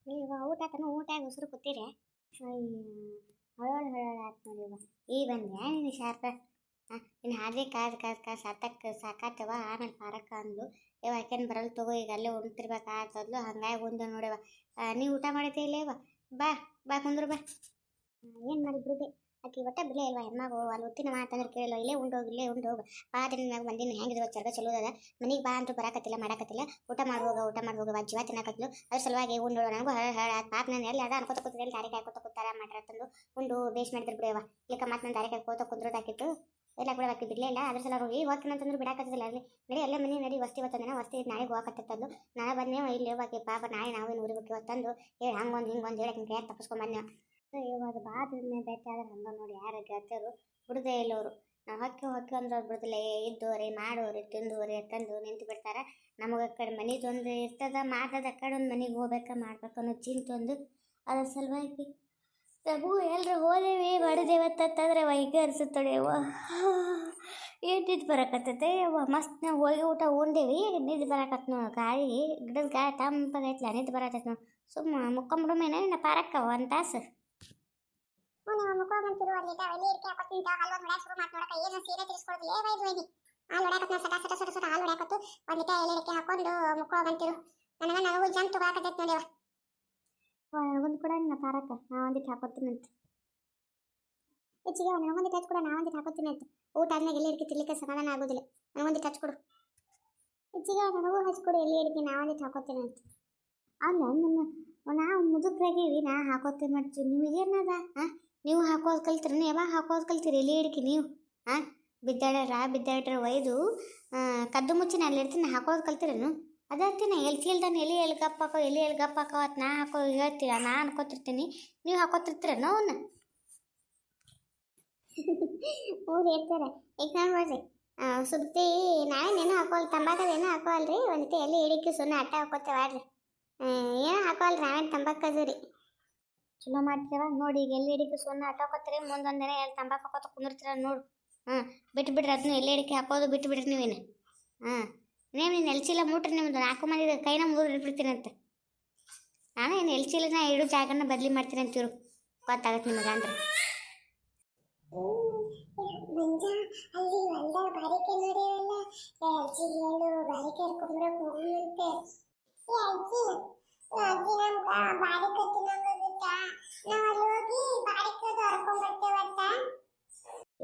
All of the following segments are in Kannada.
ನೀವು ಊಟ ತನಕ ಊಟ ಉಸಿರು ಕೂತೀರಿ ಹೊಳೊಳ್ ಹೊಳೊಳ್ ಆಯ್ತು ನೋಡಿ ಇವ ಈ ಬಂದೆ ನೀನು ಶಾರ್ಪ ಇನ್ನು ಹಾಗೆ ಕಾದು ಸಾತಕ್ಕೆ ಸಾಕಾತವ ಆಮೇಲೆ ಪಾರಕ್ಕ ಅಂದ್ಲು ಇವ ಯಾಕೆನ್ ಬರಲ್ ತಗೋ ಈಗ ಅಲ್ಲೇ ಉಣ್ತಿರ್ಬೇಕಾಗ್ತದ್ಲು ಹಂಗಾಗಿ ಉಂಡೆ ನೋಡಿವ ನೀವು ಊಟ ಮಾಡಿದ್ದೆ ಇಲ್ಲೇ ಇವ ಬಾ ಬಾ ಕುಂದ್ರು ಬಾ ಏನು ಮಾಡಿ ಬಿಡುದೆ ಆಕಿ ಒಟ್ಟ ಬಿಲೆ ಇಲ್ವಾ ಹೆಣ್ಮಗು ಅಲ್ಲಿ ಉತ್ತಿನ ಮಾತಂದ್ರೆ ಕೇಳಿಲ್ಲ ಇಲ್ಲೇ ಉಂಡೋಗಿ ಇಲ್ಲೇ ಉಂಡೋಗ ಬಾ ದಿನ ಮ್ಯಾಗ ಮಂದಿನ ಹೆಂಗಿದ್ರು ಚರ್ಗ ಚಲೋ ಅದ ಮನೆಗೆ ಬಾ ಅಂತೂ ಬರಾಕತ್ತಿಲ್ಲ ಮಾಡಾಕತ್ತಿಲ್ಲ ಊಟ ಮಾಡಿ ಹೋಗ ಜೀವ ತಿನ್ನಕತ್ಲು ಅದ್ರ ಸಲುವಾಗಿ ಉಂಡೋಳು ನನಗೂ ಪಾಪ ನಾನು ಎಲ್ಲ ಅದ ಅನ್ಕೋತ ಕೂತಿದ್ದೆ ದಾರಿ ಕಾಯ್ಕೋತ ಕೂತಾರ ಮಾಡ್ರ ತಂದು ಉಂಡು ಬೇಸ್ ಮಾಡಿದ್ರು ಬಿಡವ ಇಲ್ಲಕ ಮತ್ತೆ ನಾನು ದಾರಿ ಕಾಯ್ಕೋತ ಕುಂದ್ರೋದಾಕಿತ್ತು ಎಲ್ಲ ಕೂಡ ಬಾಕಿ ಬಿಡ್ಲೇ ಇಲ್ಲ ಅದ್ರ ಸಲುವಾಗಿ ಹೋಗ್ತೀನಿ ಅಂತಂದ್ರೆ ಬಿಡಾಕತ್ತಿಲ್ಲ ಅಲ್ಲಿ ನಡಿ ಅಲ್ಲೇ ಮನೆ ನಡಿ ವಸ್ತಿ ಇವತ್ತಂದ್ರೆ ವಸ್ತಿ ನಾಳೆಗೆ ಹೋಗಕತ್ತದ್ದು ನಾಳೆ ಬಂದೇ ಇಲ್ಲಿ ಬಾಕಿ ಪಾಪ ನಾಳೆ ನಾವೇನು ಊರಿಗೆ ಇವತ್ತಂದು ಹೇಳಿ ಹಂಗೊಂದು ಹಿಂಗೊಂದು ಹೇಳಕ್ಕೆ ಕೈ ತಪ್ಪಿಸ್ಕೊಂಬಂದೆ ಇವಾಗ ಬಾದ್ರನ್ನೇ ಭೇಟಿ ಆದ್ರೆ ಹಂಗ ನೋಡಿ ಯಾರು ಗೆಳತಿಯರು ಬಿಡದೇ ಇಲ್ಲವರು ನಾವು ಹೊಕ್ಕೆ ಅಂದ್ರೆ ಅವ್ರು ಬಿಡದಿಲ್ಲ ಇದ್ದೋರಿ ಮಾಡೋರಿ ತಿಂದೋರಿ ತಂದು ನಿಂತು ಬಿಡ್ತಾರೆ ನಮಗೆ ಕಡೆ ಮನೆದೊಂದು ಇರ್ತದ ಮಾಡ್ದ ಕಡೆ ಒಂದು ಮನೆಗೆ ಹೋಗ್ಬೇಕಾ ಮಾಡ್ಬೇಕು ಅನ್ನೋ ಚಿಂತೆ ಒಂದು ಅದ್ರ ಸಲುವಾಗಿ ನಮಗೂ ಎಲ್ಲರೂ ಹೋದೇವಿ ಮಾಡಿದೇವತ್ತಂತಂದ್ರೆ ವೈಗೆ ಅನ್ಸುತ್ತಡೆಯವ್ವ ಏನು ನಿದ್ದು ಬರಕತ್ತೈತೆ ಯವ್ವ ಮಸ್ತ್ ನಾವು ಹೋಗಿ ಊಟ ಉಂಡೇವಿ ನಿದ್ದು ಬರಕತ್ ನಾವು ಗಾಳಿ ಗಿಡದ ಗಾಳಿ ತಂಪಾಗೈತ್ಲ ನಿದ್ದು ಬರಕತ್ತೈತೆ ನಾವು ಸುಮ್ಮ ಮುಕ್ಕೊಂಬಿಡಮೇನೆ ನಾ ಪಾರಕ್ಕ ಒಂದು ತಾಸು ಮುಖಮಂತ್ರಿ ಅಲ್ಲಿ ಇರ್ಕೆ ಹಾಕೋತಿಂತ ಹಲ್ವ ನೋಡಕ್ಕೆ ಶುರು ಮಾಡಿ ನೋಡಕ್ಕೆ ಏನು ಸೀರೆ ತಿರ್ಸ್ಕೊಳ್ತಿಲ್ಲ ಏ ವೈದ್ ವೈದಿ ಹಾಲು ಹೊಡ್ಯಾಕತ್ ನಾ ಸಟ ಹಾಲು ಹೊಡ್ಯಾಕತ್ತು ಒಂದಿಟ ಎಲೆಡಿಕೆ ಹಾಕೊಂಡು ಮುಖಮಂತ್ರಿ ನನಗೂ ಜಂಪ್ ತಗೊಳಕತ್ತೈತೆ ನೋಡ್ಯವ ಒಂದು ಕೂಡ ನಿನ್ನ ಪಾರಕ್ಕ ನಾ ಒಂದಿಟ್ಟು ಹಾಕೋತೀನಿ ಅಂತ ಹೆಚ್ಚಿಗೆ ನನಗೊಂದಿಟ್ಟು ಹಚ್ಕೊಡು ನಾ ಒಂದಿಟ್ಟು ಹಾಕೋತೀನಿ ಅಂತ ಊಟ ಆದ್ಮೇಲೆ ಎಲ್ಲಿ ಹಿಡ್ಕಿ ತಿರ್ಲಿಕ್ಕೆ ಸಮಾಧಾನ ಆಗೋದಿಲ್ಲ ನನಗೊಂದಿಟ್ಟು ಹಚ್ಕೊಡು ಹೆಚ್ಚಿಗೆ ನನಗೂ ಹಚ್ಕೊಡು ಎಲ್ಲಿ ಹಿಡ್ಕಿ ನಾ ಒಂದಿಟ್ಟು ಹಾಕೋತೀನಿ ಅಂತ ಅಲ್ಲ ನನ್ನ ನಾವು ಮುದುಕ್ರಾಗೀವಿ ನಾ ಹಾಕೋತೀನಿ ಮಾಡ್ತೀವಿ ನಿಮಗೇನದ ಹಾಂ ನೀವು ಹಾಕೋದು ಕಲ್ತಿರಿ ಯಾವಾಗ ಹಾಕೋದು ಕಲ್ತೀರಿ ಎಲ್ಲಿ ಹಿಡ್ಕಿ ನೀವು ಹಾಂ ಬಿದ್ದಾಡ್ರ ಒಯ್ದು ಕದ್ದು ಮುಚ್ಚಿ ನಾನು ಇರ್ತೀನಿ ಹಾಕೋದು ಕಲ್ತಿರೇನು ಅದಾಗ್ತೀನಿ ಎಲ್ಲಿ ಚೀಲ್ದಾನೆ ಎಲ್ಲಿ ಗಪ್ಪಾಕೋ ಎಲ್ಲಿ ಗಪ್ಪಾಕೋ ಅಂತ ನಾ ಹಾಕೋ ಹೇಳ್ತೀರ ನಾ ಅನ್ಕೋತಿರ್ತೀನಿ ನೀವು ಹಾಕೋತಿರ್ತೀರೇನೋ ಅವನ್ನ ಊರು ಹೇಳ್ತಾರೆ ಈಗ ನೋಡ್ರಿ ಸುದ್ದಿ ನಾವೇನೇನು ಹಾಕೋಲ್ ತಂಬಾಕದೇನು ಹಾಕೋಲ್ರಿ ಒಂದಿಟ್ಟು ಎಲ್ಲಿ ಹಿಡಿಕಿ ಸುಮ್ಮನೆ ಅಟ್ಟ ಹಾಕೋತೇವೆ ಆಡ್ರಿ ಏನು ಹಾಕೋಲ್ರಿ ನಾವೇನು ತಂಬಾಕದು ರೀ ಚಲೋ ಮಾಡ್ತೀವ ನೋಡಿ ಈಗ ಎಲ್ಲಿ ಹಿಡಿಕಿ ಸುಮ್ಮನೆ ಅಟ್ಟ ಹಾಕೋತೀರಿ ಮುಂದೊಂದು ದಿನ ಎಲ್ಲಿ ತಂಬಾಕು ಹಾಕೋತ ಕುಂದಿರ್ತೀರ ನೋಡು ಬಿಟ್ಬಿಡ್ರಿ ಅದನ್ನ ಎಲ್ಲಿ ಹಿಡಿಕಿ ಹಾಕೋದು ಬಿಟ್ಬಿಡ್ರಿ ನೀವೇನು ನೀನು ಎಲ್ಚಿಲ್ಲ ಮೂಟ್ರಿ ನಿಮ್ದು 4 ಮಂದಿ ಕೈನ ಮುರಿದ್ಬಿಡ್ತೀನಿ ಅಂತ ನಾನು ಏನು ಎಲ್ಚಿಲ್ಲನ ಇಡು ಜಾಗನ ಬದಲಿ ಮಾಡ್ತೀನಿ ಅಂತೀರು ಗೊತ್ತಾಗತ್ತೆ ನಿಮಗೆ ಅಂದ್ರೆ ಅಲ್ಲಿ ಹೊಲ್ದಾಗ ಬಾರಿಕೆ ನೋಡಿವಲ್ಲ ಅಜ್ಜಿ ಹೇಳು ಬಾರಿಕೆ ಹರ್ಕೊಂಡ್ರೆ ಹೋಗುವಂತೆ ಅಜ್ಜಿ ಬಾರಿಕೆ ತಿನ್ನೋಗೋಗುತ್ತಾ ನಾವು ಅಲ್ಲಿ ಹೋಗಿ ಬಾರಿಕೆ ಹರ್ಕೊಂಡ್ಬರ್ತೇವತ್ತ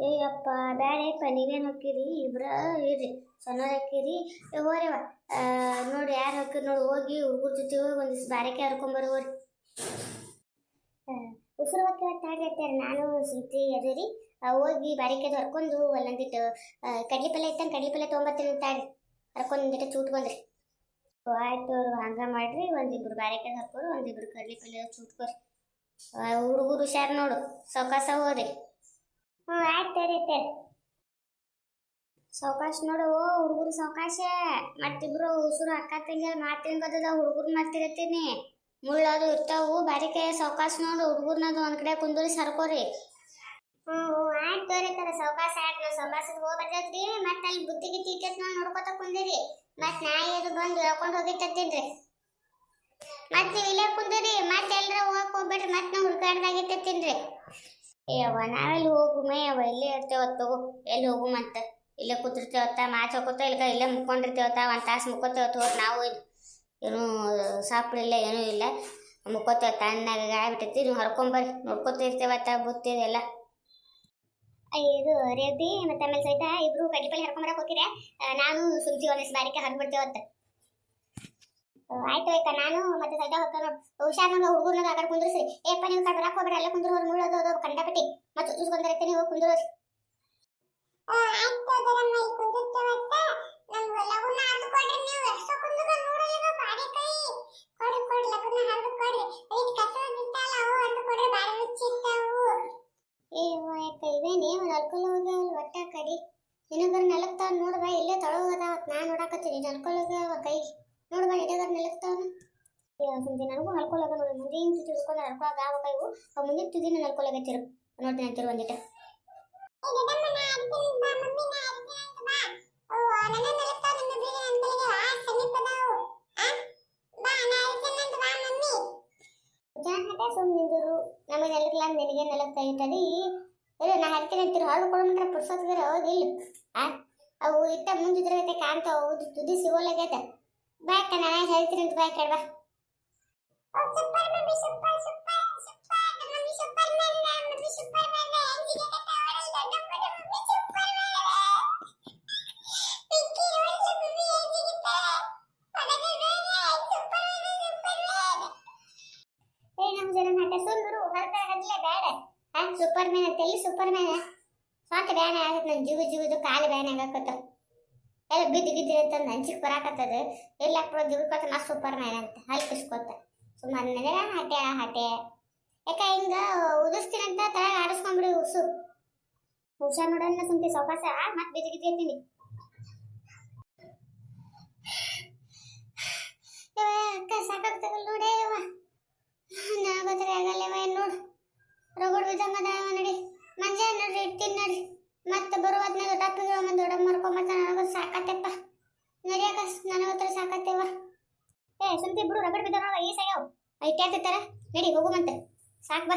ಏಯಪ್ಪ ಬ್ಯಾಡಪ್ಪ ನೀವೇನು ಹೋಗ್ತೀರಿ ಇಬ್ರ ಇರ್ರಿ ಸಣ್ಣವ್ರು ಹಾಕಿರಿ ಹೋರಿವ ನೋಡಿ ಯಾರು ಹಾಕಿರಿ ನೋಡಿ ಹೋಗಿ ಹುಡುಗರ ಜೊತೆ ಹೋಗಿ ಒಂದಿಷ್ಟು ಬಾರಿಕೆ ಹರ್ಕೊಂಬರೋರಿ ಉಸಿರು ಹೊಕ್ಕೆ ತಾಡ್ರಿ ನಾನು ಸುತ್ತಿ ಅದು ರೀ ಹೋಗಿ ಬಾರಿಕೆದು ಹರ್ಕೊಂಡು ಒಂದೊಂದಿಟ್ಟು ಕಡ್ಲಿ ಪಲ್ಯ ಇತ್ತಂಗೆ ಕಡ್ಲಿ ಪಲ್ಯ ತೊಗೊಂಬರ್ತೀನಿ ತಾಡ್ರಿ ಹರ್ಕೊಂಡು ಒಂದಿಟ್ಟು ಚೂಟ್ಕೊಂಡ್ರಿ ಆಯ್ತು ಅವ್ರು ಹಂಗೆ ಮಾಡ್ರಿ ಒಂದಿಬ್ರು ಬಾರಿಕೆದು ಹರ್ಕೊರು ಒಂದಿಬ್ರು ಕಡ್ಲಿ ಪಲ್ಯ ಚೂಟ್ಕೊರಿ ಹುಡುಗರು ಹುಷಾರು ನೋಡು ಸೌಕಾಸ ಹೋರಿ ಆಯ್ತು ತರೀತೆ ಸಾವಕಾಶ ನೋಡು ಹುಡುಗರು ಸಾವಕಾಶ ಮತ್ತಿಬ್ರು ಉಸಿರು ಅಕ್ಕ ತಂಗಿ ಮಾಡ್ತೀನಿ ಬರ್ತದ ಹುಡುಗರು ಮಾಡ್ತಿರತ್ತೀನಿ ಮುಳ್ಳದು ಇರ್ತಾವು ಬಾರಿಕೆ ಸಾವಕಾಶ ನೋಡು ಹುಡುಗರ್ನದು ಒಂದ್ ಕಡೆ ಕುಂದೂರಿ ಸರ್ಕೋರಿ ಆಯ್ತು ತೋರಿತಾರ ಸಾವಕಾಶ ಆಯ್ತು ನಾವು ಸಾವಕಾಶದ ಹೋಗ್ಬರ್ತೈತ್ರಿ ಮತ್ತೆ ಅಲ್ಲಿ ಬುದ್ಧಿಗೆ ತೀಟತ್ ನಾವು ನೋಡ್ಕೊತ ಕುಂದಿರಿ ಮತ್ತೆ ನಾಯಿ ಅದು ಬಂದು ಹೇಳ್ಕೊಂಡು ಹೋಗಿತ್ತತ್ತೀನ್ರಿ ಮತ್ತೆ ನೀವು ಇಲ್ಲೇ ಕುಂದಿರಿ ಮತ್ತೆ ಎಲ್ರ ಹೋಗಕ್ ಹೋಗ್ಬೇಡ್ರಿ ಮತ್ತೆ ನಾವು ಹುಡ್ಕಾಡ್ದಾಗಿತ್ತತ್ತೀನ್ರಿ ಏಯವ್ವ ನಾವೆಲ್ಲಿ ಹೋಗುಮೇ ಯವ್ವ ಇಲ್ಲೇ ಇರ್ತೇವತ್ತು ಎಲ್ಲಿ ಹೋಗುಮಂತ ಇಲ್ಲೇ ಕೂತಿರ್ತೇವತ್ತ ಮಾಚ್ ಹಾಕೋತ ಇಲ್ಕ ಇಲ್ಲೇ ಮುಕ್ಕೊಂಡಿರ್ತೇವತ್ತ ಒಂದು ತಾಸು ಮುಕ್ಕೋತೇವತ್ತು ಹೋಗಿ ನಾವು ಏನೂ ಸಾಪಿಡಿಲ್ಲ ಏನೂ ಇಲ್ಲ ಮುಕ್ಕೋತೇವ ತಣ್ಣಾಗ ಗಾಯ ಬಿಟ್ಟೈತಿ ನೀವು ಹರ್ಕೊಂಬರ್ರಿ ನೋಡ್ಕೊತಿರ್ತೇವತ್ತ ಬುತ್ತಿದೆಲ್ಲ ಇದು ರೇವತಿ ಮತ್ತೆ ಆಮೇಲೆ ಸಹಿತ ಇಬ್ರು ಕಡ್ಲಿಪಲ್ಲಿ ಹರ್ಕೊಂಬರಕ್ಕೆ ಹೋಗಿರೆ ನಾನು ಸುಮ್ತಿ ಒಂದಿಷ್ಟು ಬಾರಿಕೆ ಹರ್ಬಿಡ್ತೇವತ್ತ ಆಯ್ತು ಆಯ್ತಾ ನಾನು ಮತ್ತೆ ಸೈಡ ಹೋಗ್ತಾನ ಹುಷಾರ್ನ ಹುಡುಗರ್ನಾಗ ಆ ಕಡೆ ಕುಂದ್ರಿಸ್ರಿ ಏಪ್ಪ ನೀವು ಕಡೆ ಬರಕ್ಕೆ ಹೋಗ್ಬೇಡ ಅಲ್ಲೇ ಕುಂದ್ರು ಅವ್ರು ಮುಳ್ಳೋದು ಅದು ಕಂಡಪಟ್ಟಿ ಮತ್ತೆ ಚುಚ್ಚಿಸ್ಕೊಂಡ್ರೆ ನೀವು ಕುಂದ್ರೋರಿ ಇವೇನೇ ಒಂದು ಅಲ್ಕೋಲ್ ಹೋಗ್ಯಾವಲ್ ಒಟ್ಟ ಕಡಿ ನಿನಗರ್ ನೆಲಕ್ತಾವ ನೋಡ್ಬಾ ಇಲ್ಲೇ ತೊಳಗೋದಾವ ನಾನು ನೋಡಾಕತ್ತೀನಿ ಅಲ್ಕೋಲ್ ಹೋಗ್ಯಾವ ಕೈ ನೋಡ್ಬಾ ಇಡಗರ್ ನೆಲಕ್ತಾವನ ಮುಂದೆ ನನಗೂ ನಲ್ಕೊಳಗ ನೋಡಿ ಮುಂದಿನ ತಿಳ್ಕೊಂಡು ನಲ್ಕೊಳಗ ಆವಾಗ ಇವು ಮುಂದಿನ ತುದಿನ ನಲ್ಕೊಳಗತ್ತಿರು ನೋಡ್ತೀನಿ ಅಂತಿರು ಒಂದಿಟ ಹಠ ಸುಮ್ಮನಿದ್ರು ನಮಗೆ ನೆಲಕ್ಲ ನಿನಗೆ ನೆಲಕ್ಕೆ ಕೈತದಿ ಇಲ್ಲ ನಾ ಹರ್ತೀನಿ ಅಂತೀರಿ ಹೊರಗೆ ಕೊಡ್ಬಿಟ್ರೆ ಪುರ್ಸೋದ್ಗಾರ ಹೌದಿಲ್ಲ ಆ ಅವು ಇಟ್ಟ ಮುಂದಿದ್ರಗತೆ ಕಾಣ್ತಾವ ಹೌದು ತುದಿ ಸಿಗೋಲಾಗೈತೆ ಬಾಕ ನಾನು ಹೇಳ್ತೀನಿ ಅಂತ ಬಾಯ್ ಕಡ್ವಾ super mummy super super super mummy superman mummy superman ಎಂಜಿಗೆ ಕಟ್ಟಾವಲ್ಲ ನಮ್ಮ mummy superman Pinky role mummy ಎಂಜಿಗೆ ನಮ್ಮ ಜನ ನಟ ಸುಂದರು ಹೊರಗಡೆ ಹದಲೇ ಬೇಡ ಸೂಪರ್ ಮ್ಯಾನ್ ಅಂತೆಲ್ಲಿ ಸೂಪರ್ ಮ್ಯಾನ್ ಸ್ವಂತ ಬ್ಯಾನ್ ಆಗತ್ತೆ ನನ್ನ ಜೀವದು ಕಾಲು ಬ್ಯಾನ್ ಆಗತ್ತ ಎಲ್ಲ ಬಿದ್ದು ಅಂತಂದು ಹಂಚಿಗೆ ಬರಾಕತ್ತದ ಇರ್ಲಾಕ್ಬಿಡೋ ಜಿಗುಕೊತ ನಾ ಸೂಪರ್ ಮ್ಯಾನ್ ಅಂತ ಹಲ್ಕಿಸ್ಕೊತ ಸುಮ್ಮನೆ ಹಟೆ ಯಾಕ ಹಿಂಗ ಉದಿಸ್ತೀನಿ ಅಂತ ತಳ ಆಡಿಸ್ಕೊಂಡ್ಬಿಡಿ ಹುಷಾರ್ ನೋಡೋಣ ಸುಂತಿ ಸೌಕಾಸ ಮತ್ತೆ ಬಿದ್ದು ಅಂತೀನಿ ಅಕ್ಕ ಸಾಕಾಗ್ತದಲ್ಲ ನೋಡೇ ನನಗೋದ್ರೆ ಆಗಲ್ಲವ ನೋಡು ರಗಡ್ ಬಿದ್ದಂಗ ನಡಿ ಮಂಜ ನೋಡ್ರಿ ಇಡ್ತೀನಿ ನಡ್ರಿ ಮತ್ತೆ ಬರುವಾದ್ನಾಗ ಡಾಕ್ಟರ್ಗಳು ಒಂದು ದೊಡ್ಡ ಮರ್ಕೊಂಬತ್ತ ನನಗ ಸಾಕತ್ತಪ್ಪ ನಡಿಯಾಕ ನನಗೋತ್ರ ಸಾಕತ್ತೇವ ಸುಂತಿ ಬಿಡು ರಗಡ್ ಬಿದ್ದಾವ ಈ ಸಾಯವ್ ಇಟ್ಟಾಗ್ತಿರ್ತಾರ ನಡಿ ಹೋಗುವಂತೆ ಸಾಕು ಬಾ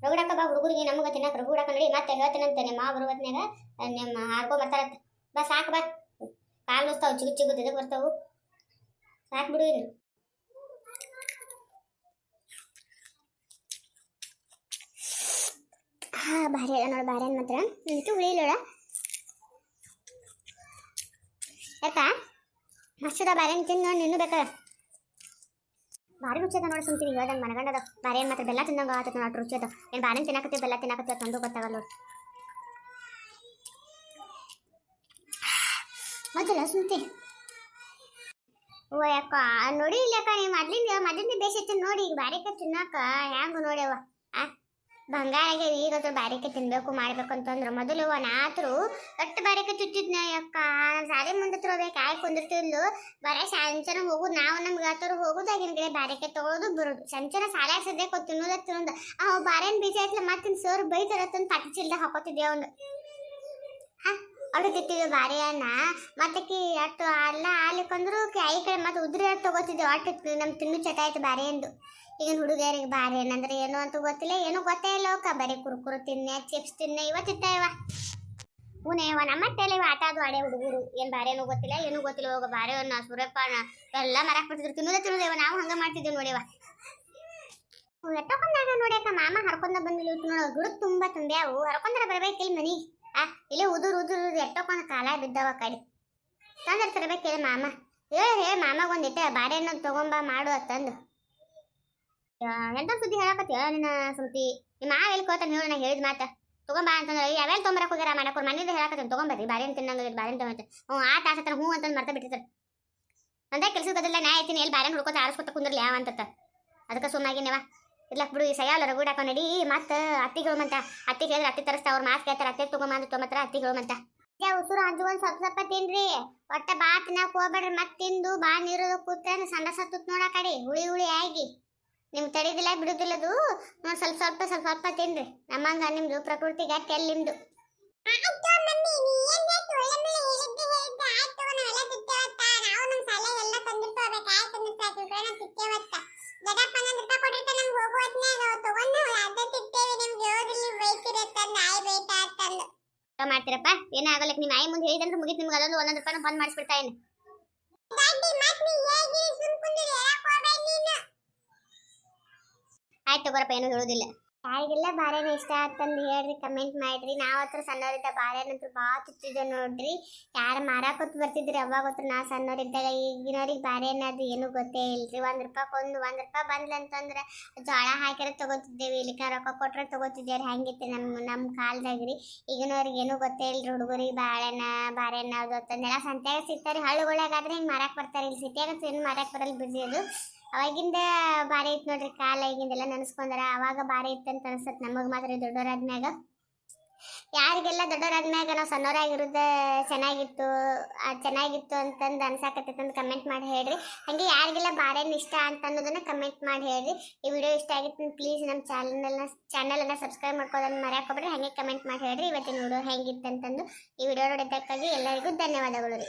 ರಗಡಾಕ ಬಾ ಹುಡುಗರಿಗೆ ನಮಗೆ ತಿನ್ನಕ ರಗಡಾಕ ನಡಿ ಮತ್ತೆ ಹೇಳ್ತೀನಂತೆ ನಿಮ್ಮ ಮಾವ ಬರುವಾದ್ನಾಗ ನಿಮ್ಮ ಹಾರ್ಕೊಂಬರ್ತಾರತ್ತ ಬಾ ಸಾಕು ಬಾ ಕಾಲು ನುಸ್ತಾವ ಚಿಗುದು ಇದಕ್ಕೆ ಬರ್ತಾವು ಸಾಕು ಬಿಡು ಇನ್ನು ಭಾರಿ ಅದ ನೋಡಿ ಭಾರಿ ಮಾತ್ರ ಇಷ್ಟು ಉಳಿಲೋಳ ಯಾಕ ಮಸ್ತದ ಬಾರೇನ್ ತಿಂದು ನೋಡಿ ನಿನ್ನೂ ಬೇಕಾ ಭಾರಿ ರುಚಿ ಅದ ನೋಡಿ ಸುಮ್ತೀನಿ ಹೇಳ್ದಂಗೆ ಮನಗಂಡದ ಬಾರೇನ್ ಮಾತ್ರ ಬೆಲ್ಲ ತಿಂದಂಗೆ ಆತದ ನೋಡಿ ರುಚಿ ಅದ ಏನು ಬಾರೇನ್ ತಿನ್ನಕತ್ತೀವಿ ಬೆಲ್ಲ ತಿನ್ನಕತ್ತೀವಿ ತಂದು ಗೊತ್ತಾಗಲ್ಲ ನೋಡಿ ಮೊದಲ ಸುಮ್ತಿ ಓ ಯಾಕ ನೋಡಿ ಇಲ್ಲಕ್ಕ ನೀವು ಮೊದಲಿಂದ ಬೇಸಿತ್ತು ನೋಡಿ ಈಗ ಬಾರಿಕೆ ತಿನ್ನಾಕ ಹ್ಯಾಂಗ ನೋಡ್ಯವ ಬಂಗಾಳಿಗೆ ಈಗಂತೂ ಬಾರಿಕೆ ತಿನ್ಬೇಕು ಮಾಡ್ಬೇಕು ಅಂತಂದ್ರೆ ಮೊದಲು ನಾತ್ರು ಅಷ್ಟು ಬಾರಿಕೆ ಚುಚ್ಚಿದ್ನ ಯಕ್ಕ ಸಾರಿ ಮುಂದೆ ತಗೋಬೇಕು ಆಯ್ ಕುಂದಿರ್ತಿದ್ಲು ಬರೀ ಸಂಚನ ಹೋಗುದು ನಾವು ನಮ್ಗೆ ಆತರು ಹೋಗುದಾಗಿನ ಕಡೆ ಬಾರಿಕೆ ತಗೊಳ್ಳೋದು ಬರೋದು ಸಂಚನ ಸಾಲ ಸದ್ಯಕ್ಕೆ ತಿನ್ನೋದ ತಿನ್ನೋದು ಬಾರೇನ್ ಬೀಜ ಆಯ್ತಲ್ಲ ಮತ್ತಿನ ಸೋರ್ ಬೈತಾರತ್ತಂದು ಪಟ್ಟಿ ಚಿಲ್ದ ಹಾಕೋತಿದ್ದೆ ಅವನು ಹೊಡಿತಿದ್ವಿ ಬಾರಿಯನ್ನ ಮತ್ತಕ್ಕಿ ಅಟ್ಟು ಅಲ್ಲ ಆಲಿಕ್ಕಂದ್ರು ಐ ಕಡೆ ಮತ್ತೆ ಉದ್ರಿ ಅಟ್ಟು ತಗೋತಿದ್ದೆ ಒಟ್ಟು ನಮ್ಮ ತಿನ್ನು ಚಟ ಆಯ್ತು ಬಾರಿಯಂದು ಈಗಿನ ಹುಡುಗಿಯರಿಗೆ ಬಾರಿ ಏನಂದ್ರೆ ಏನು ಅಂತ ಗೊತ್ತಿಲ್ಲ ಏನೂ ಗೊತ್ತೇ ಇಲ್ಲ ಅವಕ್ಕ ಬರೀ ಕುರುಕುರು ತಿನ್ನೆ ಚಿಪ್ಸ್ ತಿನ್ನೆ ಇವತ್ತಿತ್ತಾಯವ ಹೂನೇವ ನಮ್ಮ ತಲೆ ಆಟ ಅದು ಆಡೇ ಹುಡುಗರು ಏನು ಬಾರಿ ಏನೂ ಗೊತ್ತಿಲ್ಲ ಏನೂ ಗೊತ್ತಿಲ್ಲ ಹೋಗ ಬಾರಿ ಅವನ್ನ ಸೂರ್ಯಪಾನ ಎಲ್ಲ ಮರಾಕ್ ಬಿಡ್ತಿದ್ರು ತಿನ್ನೋದೇವ ನಾವು ಹಂಗೆ ಮಾಡ್ತಿದ್ದೀವಿ ನೋಡಿವ ಎಟ್ಟೊಕೊಂಡಾಗ ನೋಡ್ಯಾಕ ಮಾಮ ಹರ್ಕೊಂಡ ಬಂದಿಲ್ಲ ನೋಡ ಗುಡುಕ್ ತುಂಬ ತುಂಬ್ಯಾವು ಹರ್ಕೊಂಡ್ರೆ ಬರ್ಬೇಕಿಲ್ಲ ಮನಿ ಇಲ್ಲೇ ಉದುರು ಎಟ್ಟೊಕೊಂಡ ಕಾಲ ಬಿದ್ದಾವ ಕಡೆ ತಂದ್ರೆ ತರಬೇಕಿಲ್ಲ ಮಾಮ ಹೇಳ ಮಾಮಾಗ ಒಂದಿಟ್ಟ ಬಾರಿ ಅನ್ನೋದು ತಗೊಂಬ ಮಾಡು ಅಂತಂದು ಎಂತ ಸುದ್ದಿ ಹೇಳಕತ್ತೀಯ ನಿನ್ನ ಸುದ್ದಿ ನಿಮ್ಮ ಮಾವ ಎಲ್ಲಿ ಕೋತಾನೆ ಹೇಳಿ ನಾ ಹೇಳಿದ ಮಾತ ತಗೊಂಬ ಅಂತಂದ್ರೆ ಯಾವ್ಯಾವ ತೊಂಬರಕ್ಕೆ ಹೋಗ್ಯಾರ ಮಾಡಕ್ಕೆ ಮನೇಲಿ ಹೇಳಕತ್ತೀನಿ ತಗೊಂಬರ್ರಿ ಬಾರೇನು ತಿನ್ನಂಗ ಬಾರೇನು ತಗೊಂತ ಆಟ ಆಸತ್ತಾನ ಹ್ಞೂ ಅಂತಂದು ಮರ್ತ ಬಿಟ್ಟಿರ್ತಾರೆ ಅಂತ ಕೆಲಸದ ಬದಲ ನಾ ಆಯ್ತೀನಿ ಎಲ್ಲಿ ಬಾರೇನು ಹುಡ್ಕೋತ ಆರಿಸ್ಕೊತ ಕುಂದ್ರಲಿ ಯಾವ ಅಂತ ಅದಕ್ಕೆ ಸುಮ್ಮಾಗಿನೇವ ಇರ್ಲಕ್ ಬಿಡು ಈ ಸಯಾಲ ರಗೂಡಾಕ ನಡಿ ಮತ್ತೆ ಅತ್ತಿಗಳು ಮಂತ ಅತ್ತಿಗೆ ಹೇಳಿದ್ರೆ ಅತ್ತಿ ತರಿಸ್ತಾ ಅವ್ರ ಮಾತು ಕೇಳ್ತಾರೆ ಅತ್ತೆ ತಗೊಂಬಂದು ತೊಂಬತ್ತರ ಅತ್ತಿಗಳು ಮಂತ ಉಸುರು ಅಂಜು ಒಂದು ಸ್ವಲ್ಪ ತಿನ್ರಿ ಒಟ್ಟ ಬಾ ತಿನ್ನಕ್ ಹೋಗ್ಬೇಡ್ರಿ ಮತ್ತೆ ತಿಂದು ಬಾ ನೀರು ಕೂತ ಸಂಡ ಸತ್ತುತ್ ನೋಡ ಕಡೆ ಹುಳಿ ಆಗಿ ನಿಮ್ಗೆ ತಡಿದಿಲ್ಲ ಬಿಡುದಿಲ್ಲದು ನೋಡಿ ಸ್ವಲ್ಪ ತಿನ್ರಿ ನಮ್ಮಂಗ ನಿಮ್ದು ಪ್ರಕೃತಿ ಗಟ್ಟಿ ಅಲ್ಲಿ ನಿಮ್ದು ಮಾಡ್ತೀರಪ್ಪ ಏನಾಗಲ್ಲ ನಿಮ್ಮ ಆಯಿ ಮುಂದೆ ಹೇಳಿದ್ರೆ ಮುಗಿತು ನಿಮ್ಗೆ ಅದೊಂದು 100 ರೂಪಾಯಿ ಬಂದ್ ಮಾಡಿಸ್ಬಿಡ್ತಾ ಏನು ಆಯ್ತು ತಗೋರಪ್ಪ ಏನೂ ಹೇಳೋದಿಲ್ಲ ಯಾರಿಗೆಲ್ಲ ಬಾರೇನ ಇಷ್ಟ ಅಂತಂದು ಹೇಳ್ರಿ ಕಮೆಂಟ್ ಮಾಡ್ರಿ ನಾವು ಹತ್ರ ಸಣ್ಣವರಿದ್ದ ಬಾರೇನಂತೂ ಭಾಳ ತಿತ್ತಿದ್ದೆ ನೋಡ್ರಿ ಯಾರು ಮಾರಾಕೊತ್ತು ಬರ್ತಿದ್ರಿ ಅವಾಗ ಹತ್ರ ನಾ ಸಣ್ಣವರಿದ್ದಾಗ ಈಗಿನವ್ರಿಗೆ ಬಾರೇನ ಅದು ಏನೂ ಗೊತ್ತೇ ಇಲ್ರಿ 1 ರೂಪಾಯಿ ಬಂದ್ಲಂತಂದ್ರೆ ಜೋಳ ಹಾಕಿರ ತಗೋತಿದ್ದೇವೆ ಇಲ್ಲಿಕ ರೊಕ್ಕ ಕೊಟ್ರೆ ತಗೋತಿದ್ದೇವ್ರಿ ಹಂಗಿತ್ತು ನಮ್ಮ ಕಾಲದಾಗ್ರಿ ಈಗಿನವ್ರಿಗೆ ಏನೂ ಗೊತ್ತೇ ಇಲ್ರಿ ಹುಡುಗರಿಗೆ ಬಾರೇನ ಅದು ಅಂತಂದೆಲ್ಲ ಸಂತ್ಯಾಗ ಸಿಗ್ತಾರೆ ಹಳ್ಳಿಗಳಾಗಾದ್ರೆ ಹಿಂಗೆ ಮಾರಾಕ್ ಬರ್ತಾರೆ ಇಲ್ಲಿ ಸಿಟಿಯಾಗ ಏನು ಮಾರಾಕ್ ಬರಲ್ಲ ಬಿಡ್ರಿ ಅದು ಅವಾಗಿಂದ ಬಾರಿ ಇತ್ತು ನೋಡ್ರಿ ಕಾಲ ಈಗಿಂದೆಲ್ಲ ನೆನೆಸ್ಕೊಂಡ್ರ ಅವಾಗ ಬಾರಿ ಇತ್ತು ಅಂತ ಅನ್ಸತ್ ನಮಗೆ ಮಾತ್ರ ದೊಡ್ಡವರಾದ್ಮ್ಯಾಗ ಯಾರಿಗೆಲ್ಲ ದೊಡ್ಡವರಾದ್ಮ್ಯಾಗ ನಾವು ಸಣ್ಣವರಾಗಿರೋದು ಚೆನ್ನಾಗಿತ್ತು ಅಂತಂದು ಅನ್ಸಾಕತ್ತಂದು ಕಮೆಂಟ್ ಮಾಡಿ ಹೇಳ್ರಿ ಹಾಗೆ ಯಾರಿಗೆಲ್ಲ ಬಾರೇನು ಇಷ್ಟ ಅಂತ ಅನ್ನೋದನ್ನ ಕಮೆಂಟ್ ಮಾಡಿ ಹೇಳ್ರಿ ಈ ವಿಡಿಯೋ ಇಷ್ಟ ಆಗಿತ್ತು ಪ್ಲೀಸ್ ನಮ್ಮ ಚಾನಲನ್ನು ಸಬ್ಸ್ಕ್ರೈಬ್ ಮಾಡ್ಕೊಳ್ಳೋದನ್ನ ಮರೆಯಾಕೋಬ್ರಿ ಹಾಗೆ ಕಮೆಂಟ್ ಮಾಡಿ ಹೇಳ್ರಿ ಇವತ್ತಿನ ವಿಡಿಯೋ ಹೆಂಗಿತ್ತು ಅಂತಂದು ಈ ವಿಡಿಯೋ ನೋಡಿದ್ದಕ್ಕಾಗಿ ಎಲ್ಲರಿಗೂ ಧನ್ಯವಾದಗಳು ರೀ.